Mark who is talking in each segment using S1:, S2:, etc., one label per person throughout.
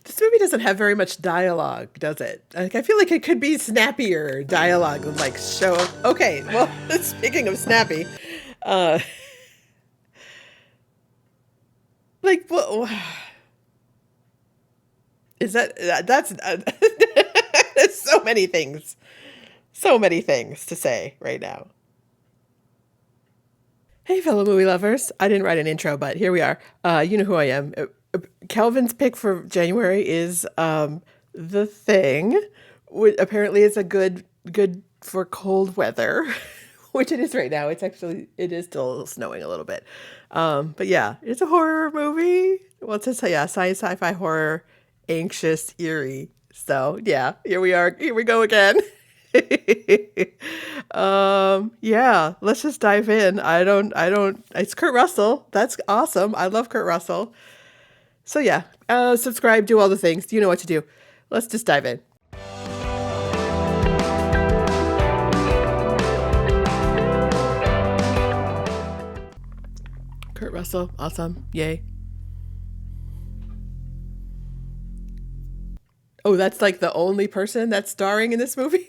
S1: This movie doesn't have very much dialogue, does it? Like, I feel like it could be snappier dialogue, like show. Okay, well, speaking of snappy, uh, like, what is that? That's there's so many things to say right now. Hey, fellow movie lovers! I didn't write an intro, but here we are. You know who I am. Calvin's pick for January is The Thing, which apparently is a good for cold weather, which it is right now. It is still snowing a little bit. But yeah, it's a horror movie. Well, it's a science sci-fi horror, anxious, eerie. So yeah, here we are. Here we go again. Yeah, let's just dive in. It's Kurt Russell. That's awesome. I love Kurt Russell. So yeah, subscribe, do all the things. You know what to do. Let's just dive in. Kurt Russell, awesome. Yay. Oh, that's like the only person that's starring in this movie?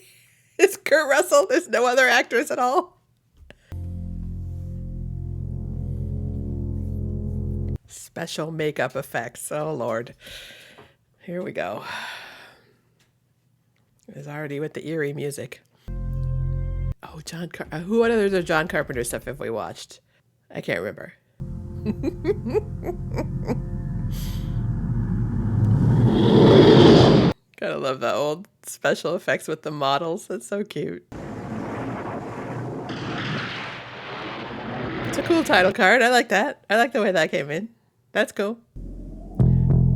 S1: It's Kurt Russell. There's no other actress at all. Special makeup effects. Oh, Lord. Here we go. It's already with the eerie music. Oh, what other John Carpenter stuff have we watched? I can't remember. Gotta love the old special effects with the models. That's so cute. It's a cool title card. I like that. I like the way that came in. That's cool.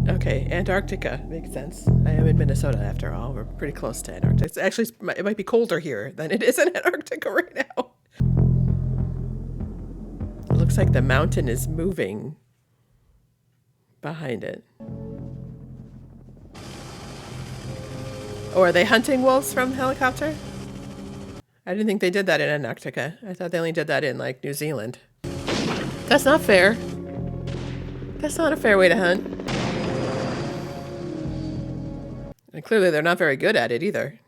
S1: Okay, Antarctica. Makes sense. I am in Minnesota after all. We're pretty close to Antarctica. It's actually, it might be colder here than it is in Antarctica right now. It looks like the mountain is moving behind it. Oh, are they hunting wolves from helicopter? I didn't think they did that in Antarctica. I thought they only did that in, like, New Zealand. That's not fair. That's not a fair way to hunt. And clearly they're not very good at it either.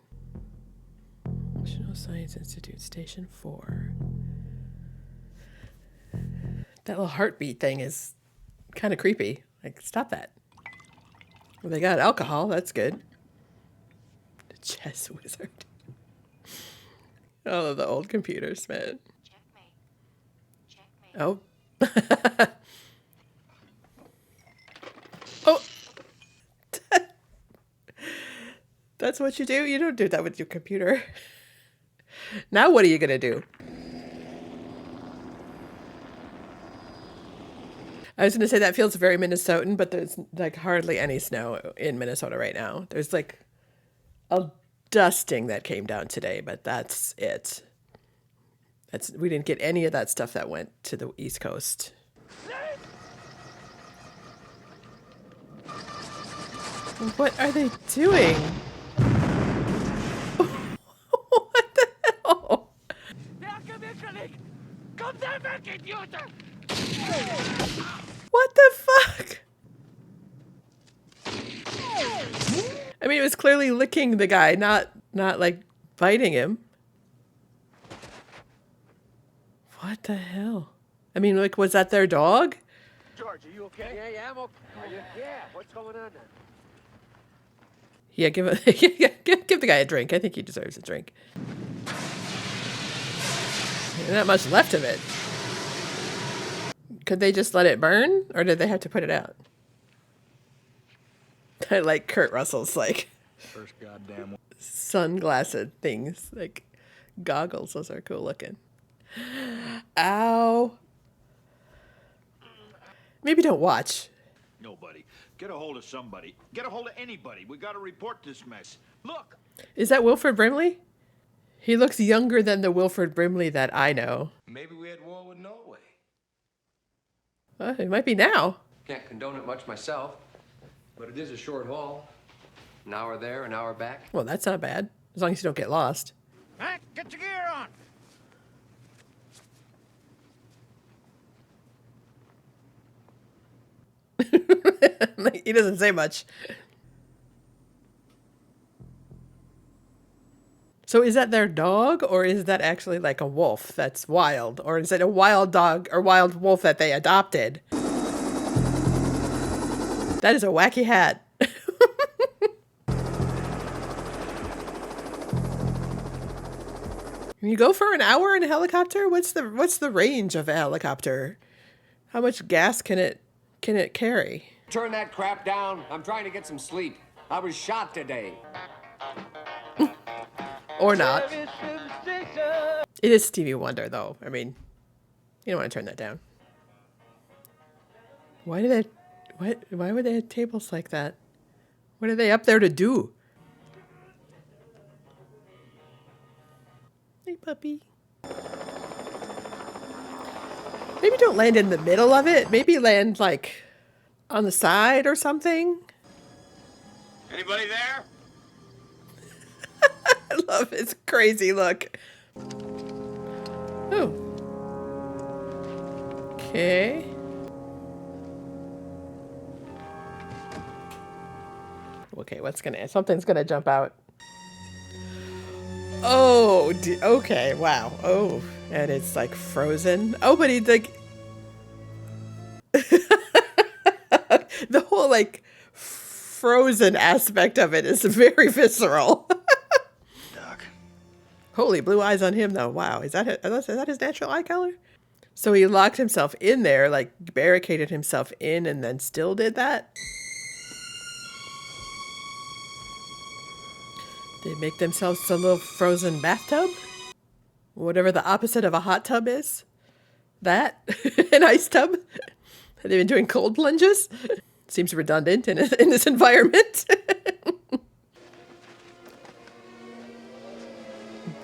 S1: National Science Institute, Station 4. That little heartbeat thing is kind of creepy. Like, stop that. Well, they got alcohol. That's good. The chess wizard. I love the old computers, man. Checkmate. Oh. Oh. That's what you do? You don't do that with your computer. Now what are you going to do? I was going to say that feels very Minnesotan, but there's like hardly any snow in Minnesota right now. There's like a dusting that came down today, but that's it. We didn't get any of that stuff that went to the East Coast. What are they doing? What the hell? What the fuck? I mean, it was clearly licking the guy, not like biting him. What the hell? I mean, like, was that their dog?
S2: George, are you okay?
S3: Yeah, I'm okay.
S2: Yeah, what's going on there?
S1: Yeah, give the guy a drink. I think he deserves a drink. There's not much left of it. Could they just let it burn, or did they have to put it out? I like Kurt Russell's like
S2: First goddamn
S1: sunglasses things, like goggles. Those are cool looking. Ow. Maybe don't watch.
S4: Nobody. Get a hold of somebody. Get a hold of anybody. We got to report this mess. Look.
S1: Is that Wilford Brimley? He looks younger than the Wilford Brimley that I know.
S3: Maybe we had war with Norway.
S1: Well, it might be now.
S3: Can't condone it much myself, but it is a short haul. An hour there, an hour back.
S1: Well, that's not bad, as long as you don't get lost.
S4: Mac, get your gear on.
S1: He doesn't say much. So is that their dog, or is that actually like a wolf that's wild? Or is it a wild dog or wild wolf that they adopted? That is a wacky hat. You go for an hour in a helicopter? What's the range of a helicopter? How much gas can it carry?
S3: Turn that crap down. I'm trying to get some sleep. I was shot today.
S1: Or not. It is Stevie Wonder, though. I mean, you don't want to turn that down. Why would they have tables like that? What are they up there to do? Hey, puppy. Maybe don't land in the middle of it. Maybe land, like, on the side or something.
S4: Anybody there?
S1: I love his crazy look. Oh. Okay. Okay, something's gonna jump out. Oh, okay, wow. Oh, and it's like frozen. Oh, but he's like... The whole like frozen aspect of it is very visceral.
S2: Doc.
S1: Holy blue eyes on him though. Wow, is that his natural eye color? So he locked himself in there, like barricaded himself in, and then still did that? They make themselves a little frozen bathtub? Whatever the opposite of a hot tub is? That? An ice tub? Have they been doing cold plunges? Seems redundant in this environment.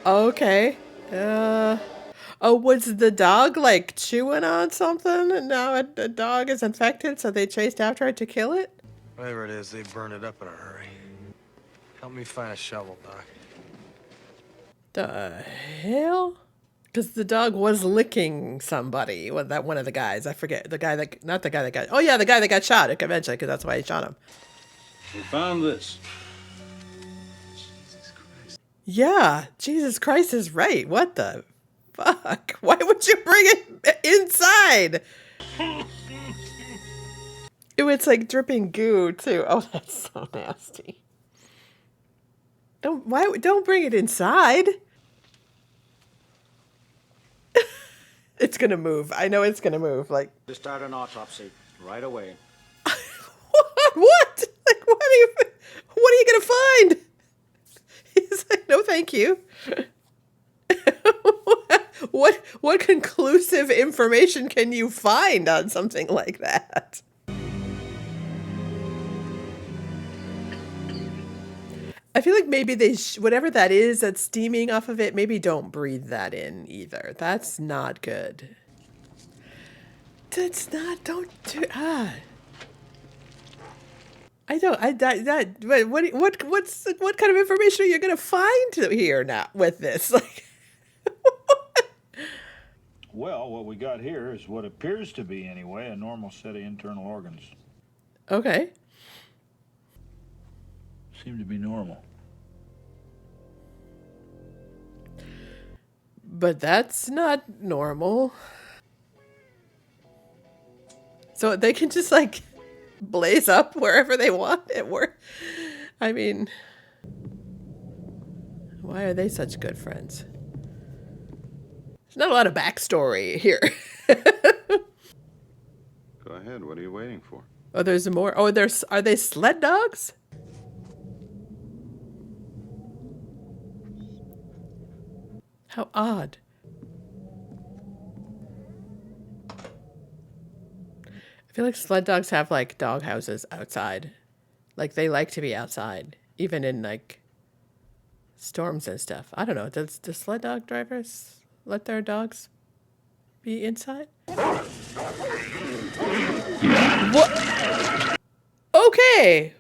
S1: Okay. Oh, was the dog like chewing on something and now a dog is infected, so they chased after it to kill it?
S5: Whatever it is, they burned it up in a hurry. Help me find a shovel, Doc.
S1: The hell? Because the dog was licking somebody. Was that one of the guys? I forget. Not the guy that got... Oh, yeah, the guy that got shot at convention, because that's why he shot him.
S4: We found this.
S1: Yeah, Jesus Christ is right. What the fuck? Why would you bring it inside? It's like dripping goo, too. Oh, that's so nasty. Don't bring it inside. It's gonna move. I know it's gonna move. Like,
S2: To start an autopsy right away.
S1: what? Like, what are you gonna find? He's like, no, thank you. What conclusive information can you find on something like that? I feel like maybe whatever that is that's steaming off of it, maybe don't breathe that in either. That's not good. Don't do, what kind of information are you going to find here now with this? Like,
S4: Well, what we got here is what appears to be, anyway, a normal set of internal organs.
S1: okay.
S4: Seem to be normal.
S1: But that's not normal. So they can just like blaze up wherever they want at work. I mean, why are they such good friends? There's not a lot of backstory here.
S6: Go ahead. What are you waiting for?
S1: Oh, there's more. Oh, are they sled dogs? How odd. I feel like sled dogs have like dog houses outside. Like they like to be outside, even in like storms and stuff. I don't know. Does sled dog drivers let their dogs be inside? What? Okay.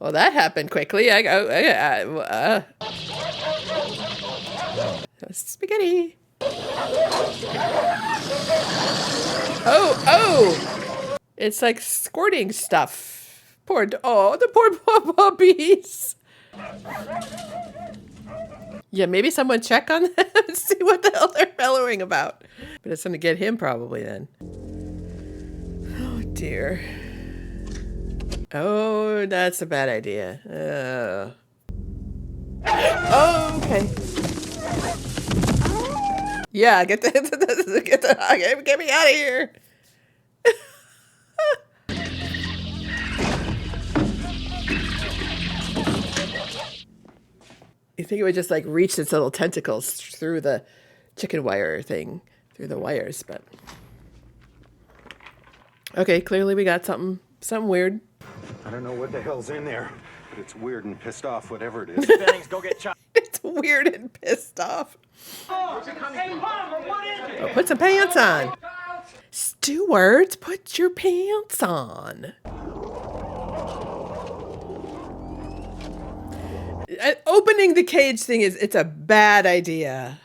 S1: Well, that happened quickly. Spaghetti. Oh. It's like squirting stuff. The poor puppies. Yeah, maybe someone check on them and see what the hell they're bellowing about. But it's gonna get him probably then. Oh dear. Oh, that's a bad idea. Oh, okay. Yeah, get me out of here. You think it would just like reach its little tentacles through the chicken wire thing, through the wires, but okay, clearly we got something weird.
S7: I don't know what the hell's in there, but it's weird and pissed off, whatever it is.
S2: Billings, go get Chuck.
S1: It's weird and pissed off.
S2: Hey, Palmer, what is it?
S1: Oh, put some pants on. Stewart, put your pants on. Opening the cage thing it's a bad idea.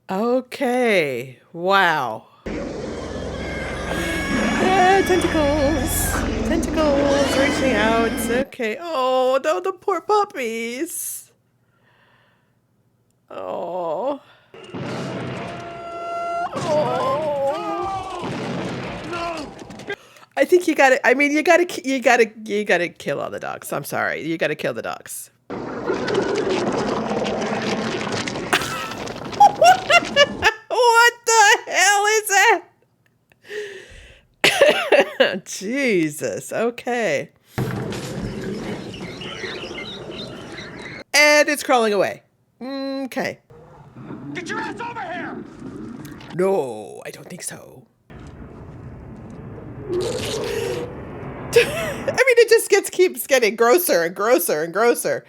S1: Okay. Wow. Tentacles. Tentacles reaching out. Okay. Oh, no, the poor puppies. Oh. Oh. I think you gotta kill all the dogs. I'm sorry. You gotta kill the dogs. What the hell is that? Jesus. Okay. And it's crawling away. Okay.
S2: Get your ass over here!
S1: No, I don't think so. I mean, it just keeps getting grosser and grosser and grosser.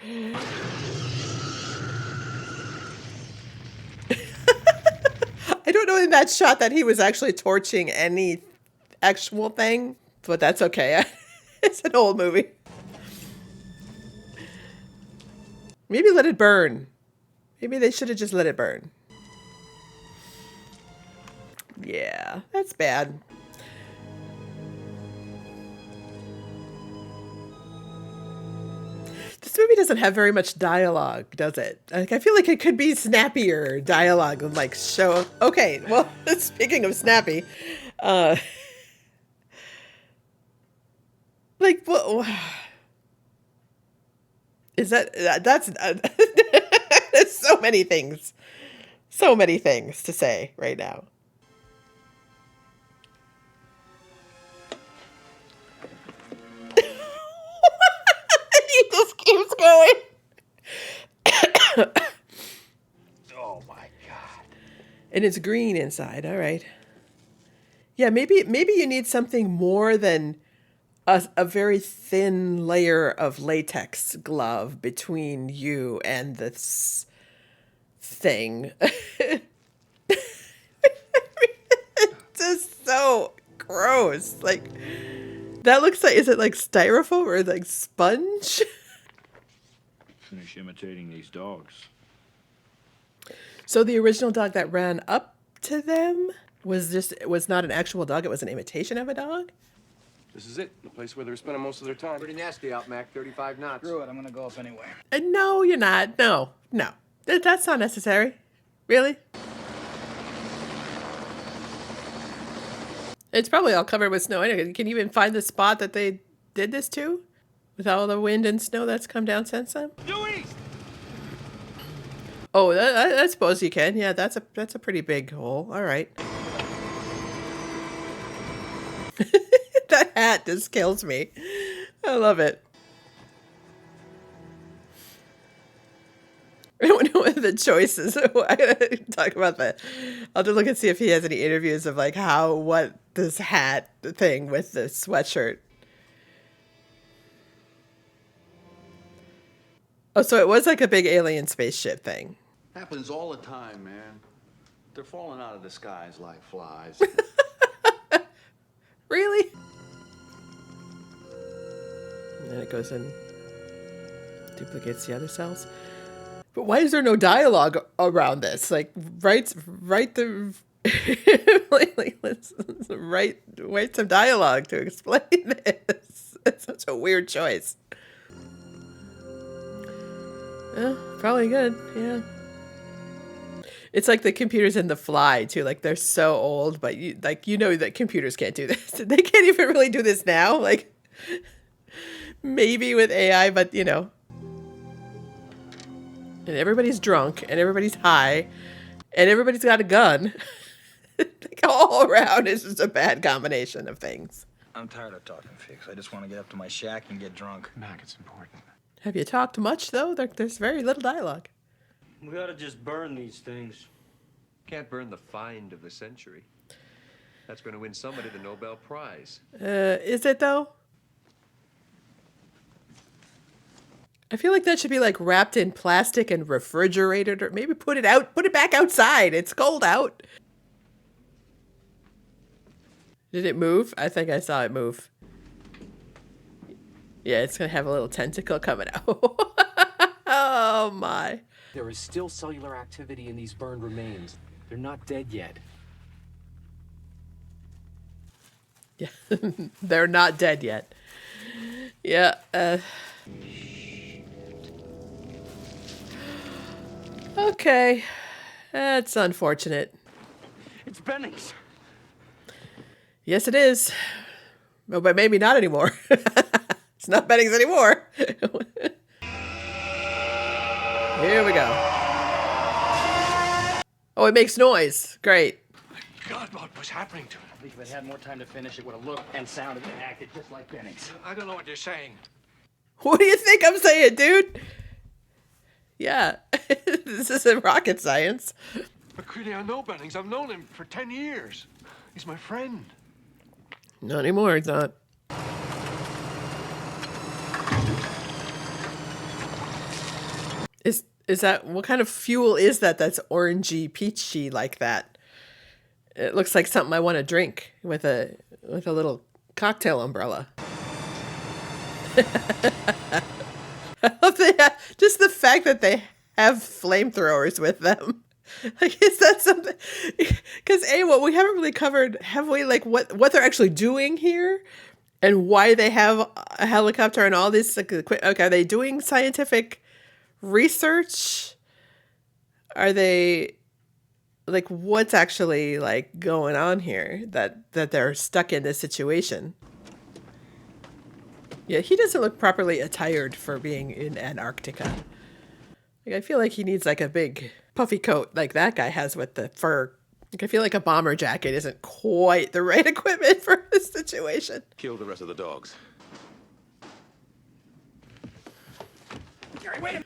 S1: I don't know in that shot that he was actually torching any actual thing, but that's okay. It's an old movie. Maybe let it burn. Maybe they should have just let it burn. Yeah, that's bad. This movie doesn't have very much dialogue, does it? Like, I feel like it could be snappier dialogue and like show. Okay, well, speaking of snappy, like, well, is that's there's so many things to say right now. He just keeps going.
S2: Oh my God.
S1: And it's green inside. All right. Yeah, maybe you need something more than a very thin layer of latex glove between you and this thing. It's just so gross. Like, that looks like, is it like styrofoam or like sponge?
S4: Finish imitating these dogs.
S1: So the original dog that ran up to them was not an actual dog, it was an imitation of a dog?
S8: This is it, the place where they're spending most of their time.
S3: Pretty nasty out, Mac. 35 knots.
S2: Screw it, I'm gonna go up anyway.
S1: No, you're not. No. That's not necessary. Really? It's probably all covered with snow. Can you even find the spot that they did this to? With all the wind and snow that's come down since then?
S4: Due east!
S1: Oh, I suppose you can. Yeah, that's a pretty big hole. All right. That hat just kills me. I love it. One of the choices. I gotta talk about that. I'll just look and see if he has any interviews of like what this hat thing with the sweatshirt. Oh, so it was like a big alien spaceship thing.
S6: Happens all the time, man. They're falling out of the skies like flies.
S1: Really? And then it goes in, duplicates the other cells. But why is there no dialogue around this? Like, right the Let's write some dialogue to explain this. It's such a weird choice. Probably good, yeah. It's like the computers in The Fly too. Like they're so old, but you know that computers can't do this. They can't even really do this now. Like maybe with AI, but you know. And everybody's drunk, and everybody's high, and everybody's got a gun. Like all around, it's just a bad combination of things.
S9: I'm tired of talking, Fix. I just want to get up to my shack and get drunk.
S5: Mac, it's important.
S1: Have you talked much though? There's very little dialogue.
S2: We ought to just burn these things.
S3: Can't burn the find of the century. That's going to win somebody the Nobel Prize.
S1: Is it though? I feel like that should be like wrapped in plastic and refrigerated, or maybe put it back outside. It's cold out. Did it move? I think I saw it move. Yeah, it's gonna have a little tentacle coming out. Oh my.
S10: There is still cellular activity in these burned remains. They're not dead yet.
S1: Yeah, they're not dead yet. Yeah. Okay. That's unfortunate.
S2: It's Bennings.
S1: Yes, it is. Oh, but maybe not anymore. It's not Bennings anymore. Here we go. Oh, it makes noise. Great.
S8: God, what was happening to him?
S2: I think if it had more time to finish, it would have looked and sounded and acted just like Bennings.
S8: I don't know what you're saying.
S1: What do you think I'm saying, dude? Yeah. This isn't rocket science.
S8: MacReady, I know Bennings. I've known him for 10 years. He's my friend.
S1: Not anymore, it's not. Is that, what kind of fuel is that that's orangey, peachy like that? It looks like something I want to drink with a little cocktail umbrella. I love just the fact that they have flamethrowers with them. Like, is that something? Because what we haven't really covered, have we? Like what they're actually doing here, and why they have a helicopter and all this. Like, okay, are they doing scientific research? Are they like what's actually like going on here that they're stuck in this situation? Yeah, he doesn't look properly attired for being in Antarctica. Like, I feel like he needs like a big puffy coat like that guy has with the fur. Like, I feel like a bomber jacket isn't quite the right equipment for this situation.
S8: Kill the rest of the dogs.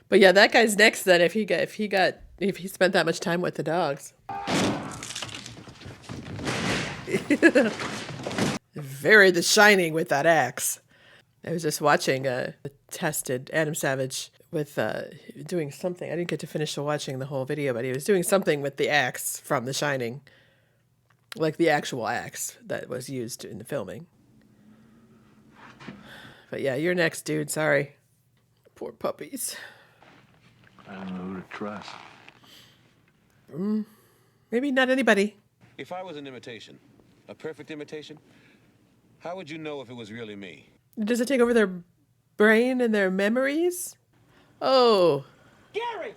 S1: But yeah, that guy's next then if he spent that much time with the dogs. Very The Shining with that axe. I was just watching tested Adam Savage with doing something. I didn't get to finish watching the whole video, but he was doing something with the axe from The Shining. Like the actual axe that was used in the filming. But yeah, you're next, dude. Sorry. Poor puppies.
S6: I don't know who to trust.
S1: Maybe not anybody.
S8: If I was an imitation, a perfect imitation, how would you know if it was really me?
S1: Does it take over their brain and their memories? Oh.
S2: Gary!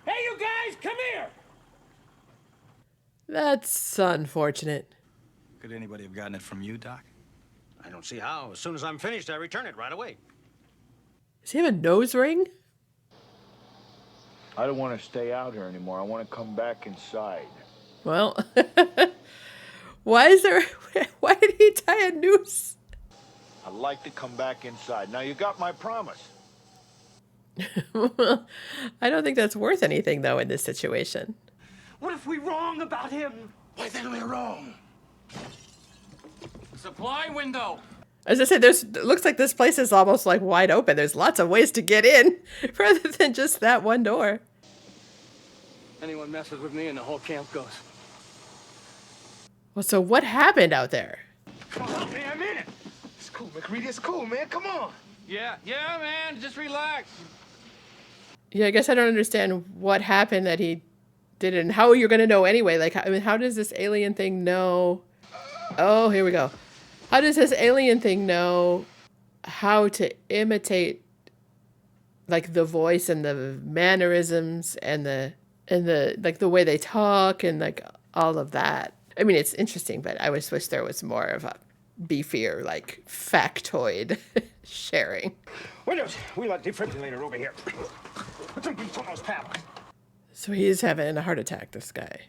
S2: Hey, you guys, come here!
S1: That's unfortunate.
S9: Could anybody have gotten it from you, Doc?
S6: I don't see how. As soon as I'm finished, I return it right away.
S1: Does he have a nose ring?
S11: I don't want to stay out here anymore. I want to come back inside.
S1: Well, why did he tie a noose?
S11: I'd like to come back inside. Now, you got my promise.
S1: Well, I don't think that's worth anything, though, in this situation.
S2: What if we're wrong about him?
S8: Why then we're wrong?
S2: Supply window!
S1: As I said, it looks like this place is almost like wide open. There's lots of ways to get in rather than just that one door.
S2: Anyone messes with me and the whole camp goes.
S1: Well, so what happened out there?
S8: Come on, man, I'm in it. It's cool, MacReady. It's cool, man. Come on.
S2: Yeah, man, just relax.
S1: Yeah, I guess I don't understand what happened that he did it, and how you're going to know anyway. Like, I mean, how does this alien thing know? Oh, here we go. How does this alien thing know how to imitate, like, the voice and the mannerisms and the like the way they talk and like all of that? I mean, it's interesting, but I wish there was more of a beefier, like, factoid sharing.
S7: Windows, we got defibrillator over here. Put some beats on those panels.
S1: So he's having a heart attack, this guy.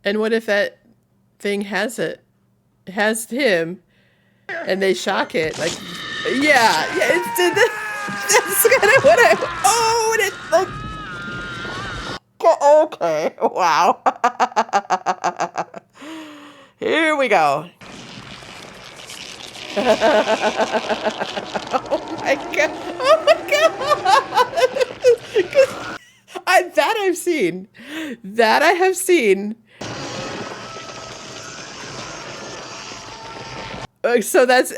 S1: And what if that thing has him, and they shock it? Like, yeah, that's kind of what and it like, okay, wow. Here we go. Oh my god! Oh my god! That I've seen. That I have seen. So that's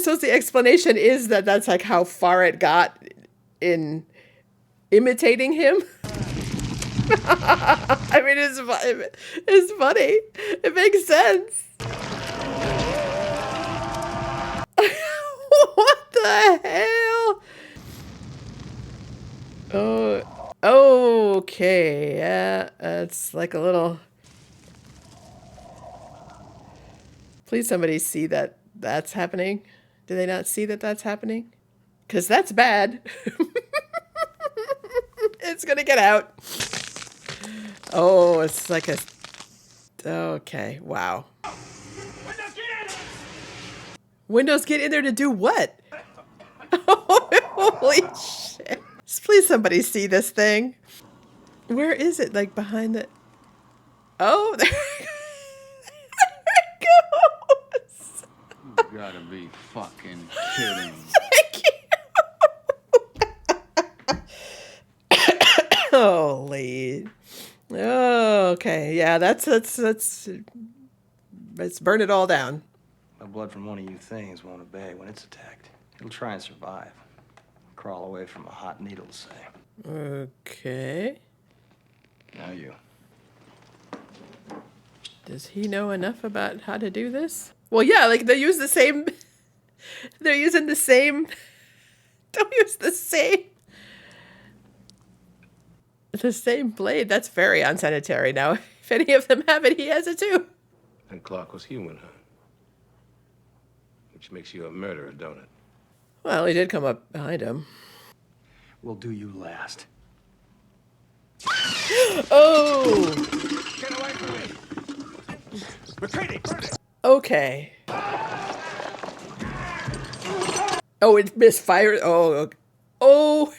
S1: so the explanation is that's like how far it got in imitating him. I mean, it's funny. It makes sense. What the hell? Oh, okay. Yeah, it's like a little. Please, somebody see that's happening. Do they not see that that's happening? Because that's bad. It's gonna get out. Oh, it's like a. Okay, wow. Windows get in there to do what? Holy shit. Please, somebody see this thing. Where is it? Like behind the. Oh, there it goes.
S6: You gotta be fucking kidding.
S1: Holy. Oh, okay. Yeah, let's burn it all down.
S9: The blood from one of you things won't obey when it's attacked. It'll try and survive. Crawl away from a hot needle, say.
S1: Okay.
S9: Now you.
S1: Does he know enough about how to do this? Well, yeah, like they use the same. They're using the same. Don't use the same. The same blade. That's very unsanitary. Now, if any of them have it, he has it too.
S8: And Clark was human, huh? Which makes you a murderer, don't it?
S1: Well, he did come up behind him.
S9: We'll do you last.
S1: Oh!
S4: Get away from me! MacReady, burn it!
S1: Okay. Oh, it misfired. Oh, oh.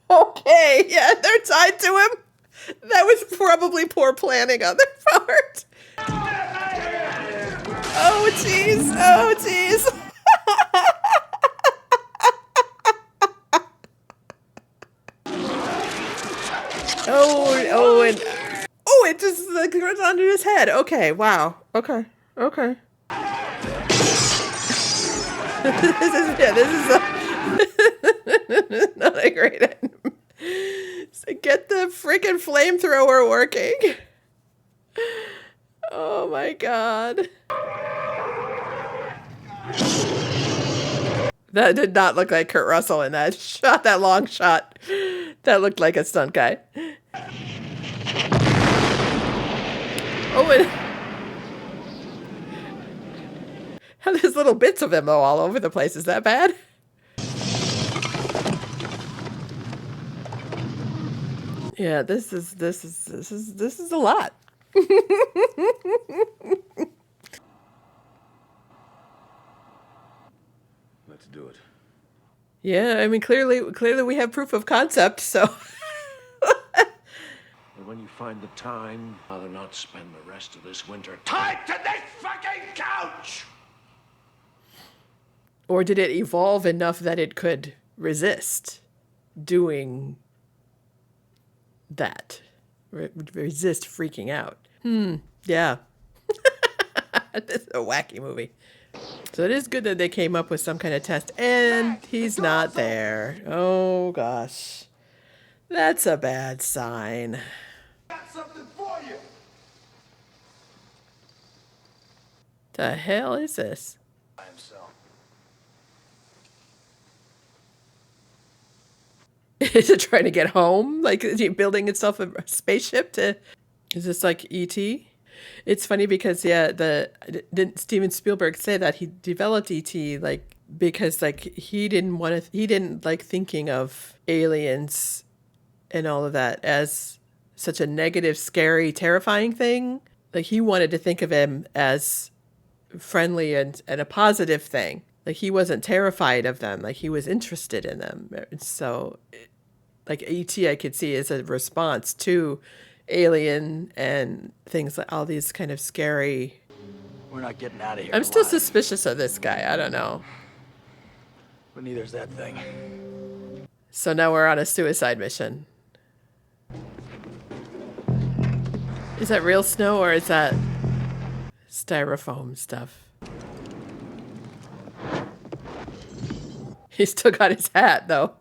S1: Okay. Yeah, they're tied to him. That was probably poor planning on their part. Oh, jeez. Oh, jeez. And it just like goes under his head. Okay, wow. Okay. This is not a great end. So get the freaking flamethrower working. Oh my god. That did not look like Kurt Russell in that shot, that long shot. That looked like a stunt guy. Oh, and there's little bits of him though all over the place. Is that bad? Yeah, this is a lot.
S8: Let's do it.
S1: Yeah, I mean clearly we have proof of concept, so
S11: And when you find the time, I'd rather not spend the rest of this winter tied to this fucking couch!
S1: or did it evolve enough that it could resist doing that? Resist freaking out. Yeah. This is a wacky movie. So it is good that they came up with some kind of test, and he's not there. Oh gosh. That's a bad sign.
S4: Got something for you.
S1: The hell is this?
S9: By himself.
S1: Is it trying to get home? Like, is he building itself a spaceship to... Is this like E.T.? It's funny because, yeah, didn't Steven Spielberg say that he developed E.T. like because like he didn't like thinking of aliens and all of that as such a negative, scary, terrifying thing. Like he wanted to think of him as friendly and a positive thing. Like he wasn't terrified of them. Like he was interested in them. So like E.T. I could see as a response to Alien and things like all these kind of scary.
S9: We're not getting out of here.
S1: I'm still
S9: alive.
S1: suspicious of this guy. I don't know.
S9: But neither's that thing.
S1: So now we're on a suicide mission. Is that real snow or is that styrofoam stuff? He's still got his hat though.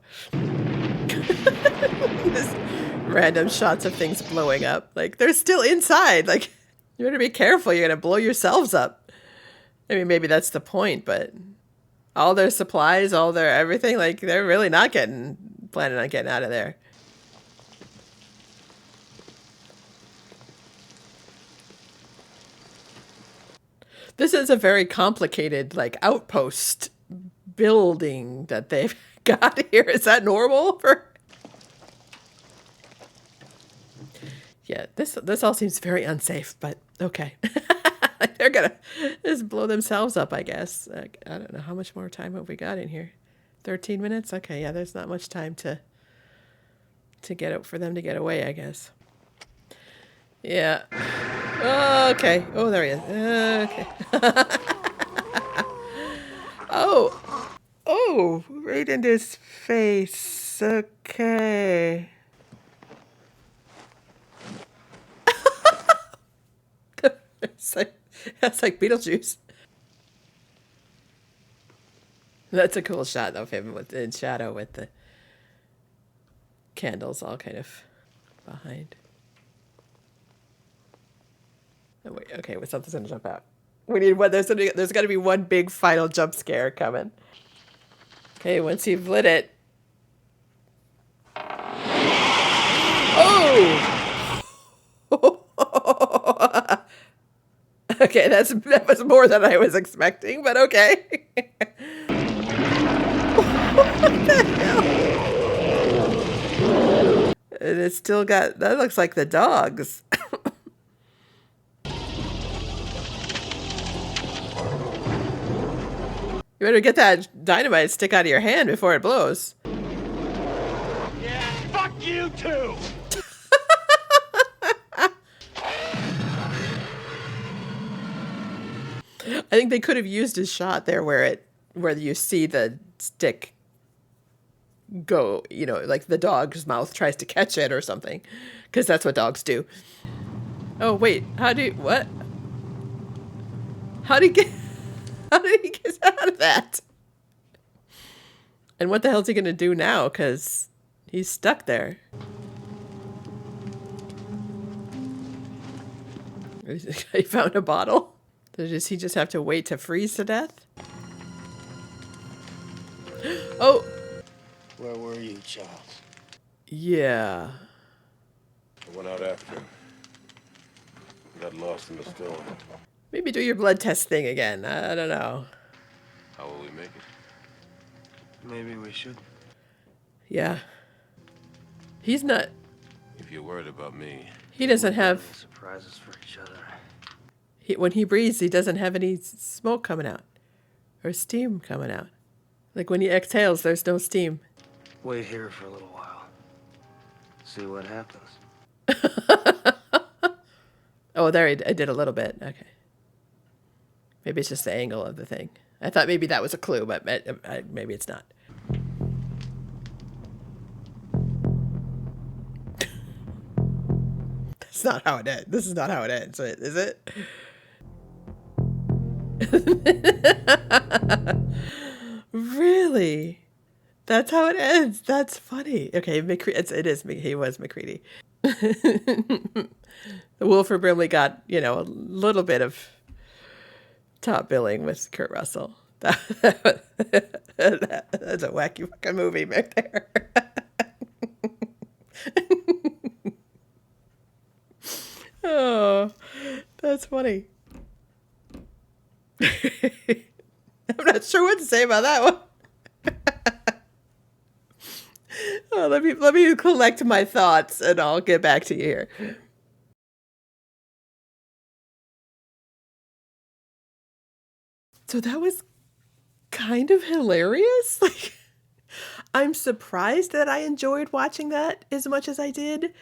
S1: This random shots of things blowing up. Like they're still inside. Like you better be careful. You're gonna blow yourselves up. I mean, maybe that's the point, but all their supplies, all their everything, like they're really not planning on getting out of there. This is a very complicated, like, outpost building that they've got here. Is that normal for... Yeah, this all seems very unsafe, but okay. They're gonna just blow themselves up, I guess. I don't know. How much more time have we got in here? 13 minutes? Okay, yeah, there's not much time to get out for them to get away, I guess. Yeah. Oh, okay. Oh, there he is. Okay. Oh. Oh, right into his face. Okay. That's like Beetlejuice. That's a cool shot of him in shadow with the candles all kind of behind. Oh, wait, okay, well, something's gonna jump out. We need one. There's got to be one big final jump scare coming. Okay, once you've lit it. Oh! Okay, that was more than I was expecting, but okay. What the hell? And it's still got, that looks like the dogs. You better get that dynamite stick out of your hand before it blows.
S4: Yeah, fuck you too.
S1: I think they could have used a shot there where you see the stick go, you know, like the dog's mouth tries to catch it or something, because that's what dogs do. Oh wait, what? How did he get out of that? And what the hell's he gonna do now? Because he's stuck there. He found a bottle. Does he just have to wait to freeze to death? Oh!
S5: Where were you, Charles?
S1: Yeah.
S8: I went out after him. Got lost in the storm.
S1: Maybe do your blood test thing again. I don't know.
S8: How will we make it?
S5: Maybe we should.
S1: Yeah. He's not...
S8: If you're worried about me...
S1: He doesn't have...
S9: Surprises for each other.
S1: When he breathes, he doesn't have any smoke coming out. Or steam coming out. Like when he exhales, there's no steam.
S9: Wait here for a little while. See what happens.
S1: Oh, there I did a little bit. Okay. Maybe it's just the angle of the thing. I thought maybe that was a clue, but maybe it's not. That's not how it ends. This is not how it ends, is it? Really? That's how it ends. That's funny. Okay, it is. He was MacReady. Wilford Brimley got, a little bit of top billing with Kurt Russell. That's a wacky fucking movie back there. Oh, that's funny. I'm not sure what to say about that one. Oh, let me collect my thoughts and I'll get back to you here. So that was kind of hilarious. Like, I'm surprised that I enjoyed watching that as much as I did.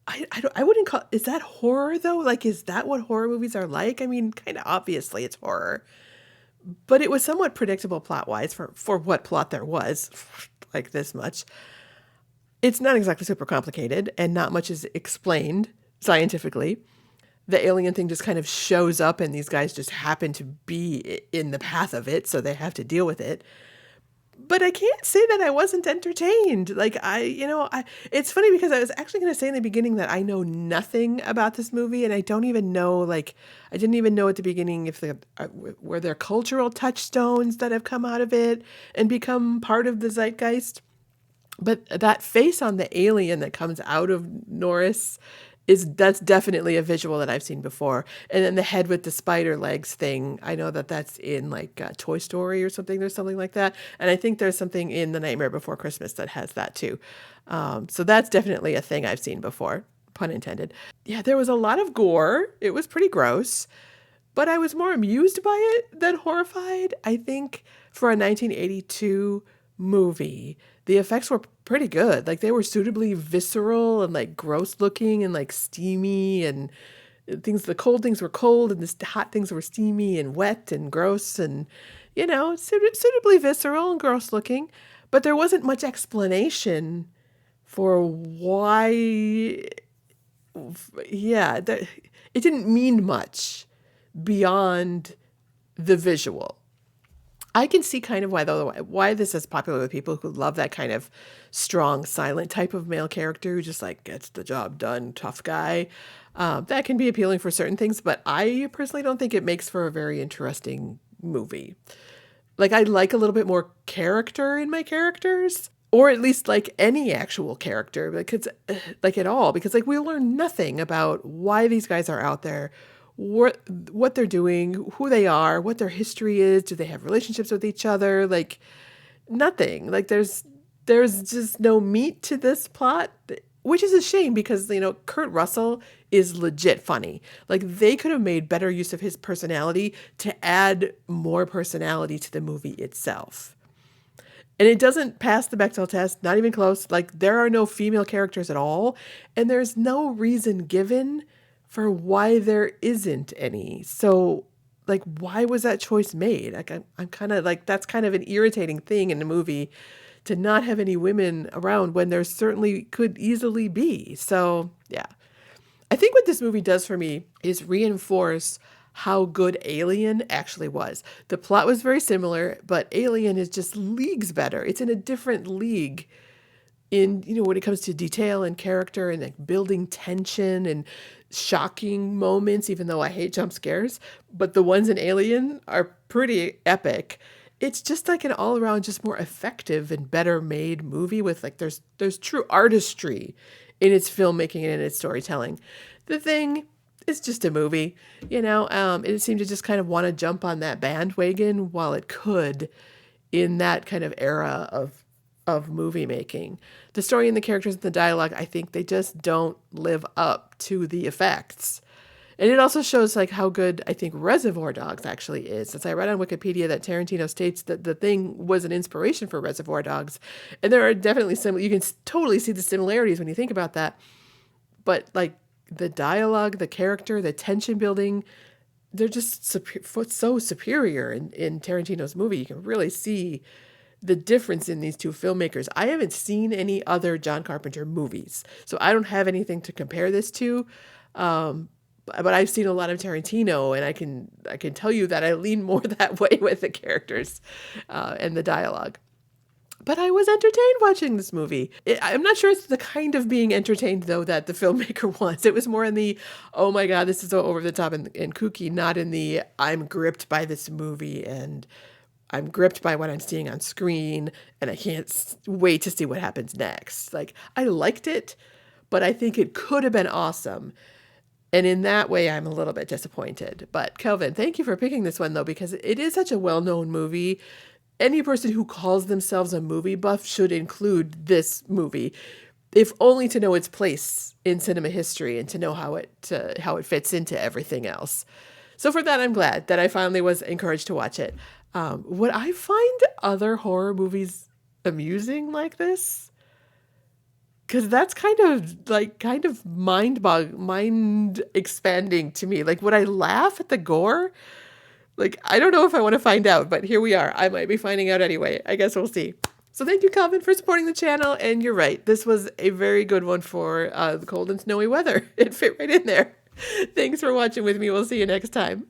S1: I wouldn't call, is that horror though? Like, is that what horror movies are like? I mean, kind of obviously it's horror, but it was somewhat predictable plot wise for what plot there was, like this much. It's not exactly super complicated and not much is explained scientifically. The alien thing just kind of shows up and these guys just happen to be in the path of it, so they have to deal with it. But I can't say that I wasn't entertained. Like, it's funny because I was actually going to say in the beginning that I know nothing about this movie, and I don't even know, like, I didn't even know at the beginning if were there cultural touchstones that have come out of it and become part of the zeitgeist. But that face on the alien that comes out of Norris that's definitely a visual that I've seen before. And then the head with the spider legs thing, I know that that's in like Toy Story or something. There's something like that. And I think there's something in The Nightmare Before Christmas that has that too. So that's definitely a thing I've seen before, pun intended. Yeah, there was a lot of gore. It was pretty gross, but I was more amused by it than horrified. I think for a 1982 movie, the effects were pretty good. Like, they were suitably visceral and like gross looking and like steamy, and the cold things were cold and the hot things were steamy and wet and gross and, suitably visceral and gross looking. But there wasn't much explanation for why. Yeah, it didn't mean much beyond the visual. I can see kind of why this is popular with people who love that kind of strong, silent type of male character who just like gets the job done, tough guy. That can be appealing for certain things, but I personally don't think it makes for a very interesting movie. Like, I like a little bit more character in my characters, or at least like any actual character, because like at all, because like we learn nothing about why these guys are out there, what they're doing, who they are, what their history is, do they have relationships with each other, like nothing. Like there's just no meat to this plot, which is a shame because, Kurt Russell is legit funny. Like, they could have made better use of his personality to add more personality to the movie itself. And it doesn't pass the Bechdel test, not even close. Like, there are no female characters at all, and there's no reason given for why there isn't any. So, like, why was that choice made? Like, I'm kind of like, that's kind of an irritating thing in the movie to not have any women around when there certainly could easily be. So, yeah. I think what this movie does for me is reinforce how good Alien actually was. The plot was very similar, but Alien is just leagues better. It's in a different league in, when it comes to detail and character and like building tension and shocking moments, even though I hate jump scares, but the ones in Alien are pretty epic. It's just like an all around just more effective and better made movie with like, there's true artistry in its filmmaking and in its storytelling. The Thing is just a movie, it seemed to just kind of want to jump on that bandwagon while it could in that kind of era of movie making. The story and the characters and the dialogue, I think they just don't live up to the effects. And it also shows like how good I think Reservoir Dogs actually is. Since I read on Wikipedia that Tarantino states that The Thing was an inspiration for Reservoir Dogs. And there are definitely you can totally see the similarities when you think about that. But like the dialogue, the character, the tension building, they're just so superior in Tarantino's movie. You can really see the difference in these two filmmakers. I haven't seen any other John Carpenter movies, so I don't have anything to compare this to. But I've seen a lot of Tarantino, and I can tell you that I lean more that way with the characters and the dialogue. But I was entertained watching this movie. I'm not sure it's the kind of being entertained, though, that the filmmaker wants. It was more in the, oh my God, this is so over the top and kooky, not in the, I'm gripped by this movie and I'm gripped by what I'm seeing on screen and I can't wait to see what happens next. Like, I liked it, but I think it could have been awesome. And in that way, I'm a little bit disappointed. But Kelvin, thank you for picking this one, though, because it is such a well-known movie. Any person who calls themselves a movie buff should include this movie, if only to know its place in cinema history and to know how it fits into everything else. So for that, I'm glad that I finally was encouraged to watch it. Would I find other horror movies amusing like this? Because that's kind of mind expanding to me. Like, would I laugh at the gore? Like, I don't know if I want to find out, but here we are. I might be finding out anyway. I guess we'll see. So thank you, Calvin, for supporting the channel. And you're right. This was a very good one for the cold and snowy weather. It fit right in there. Thanks for watching with me. We'll see you next time.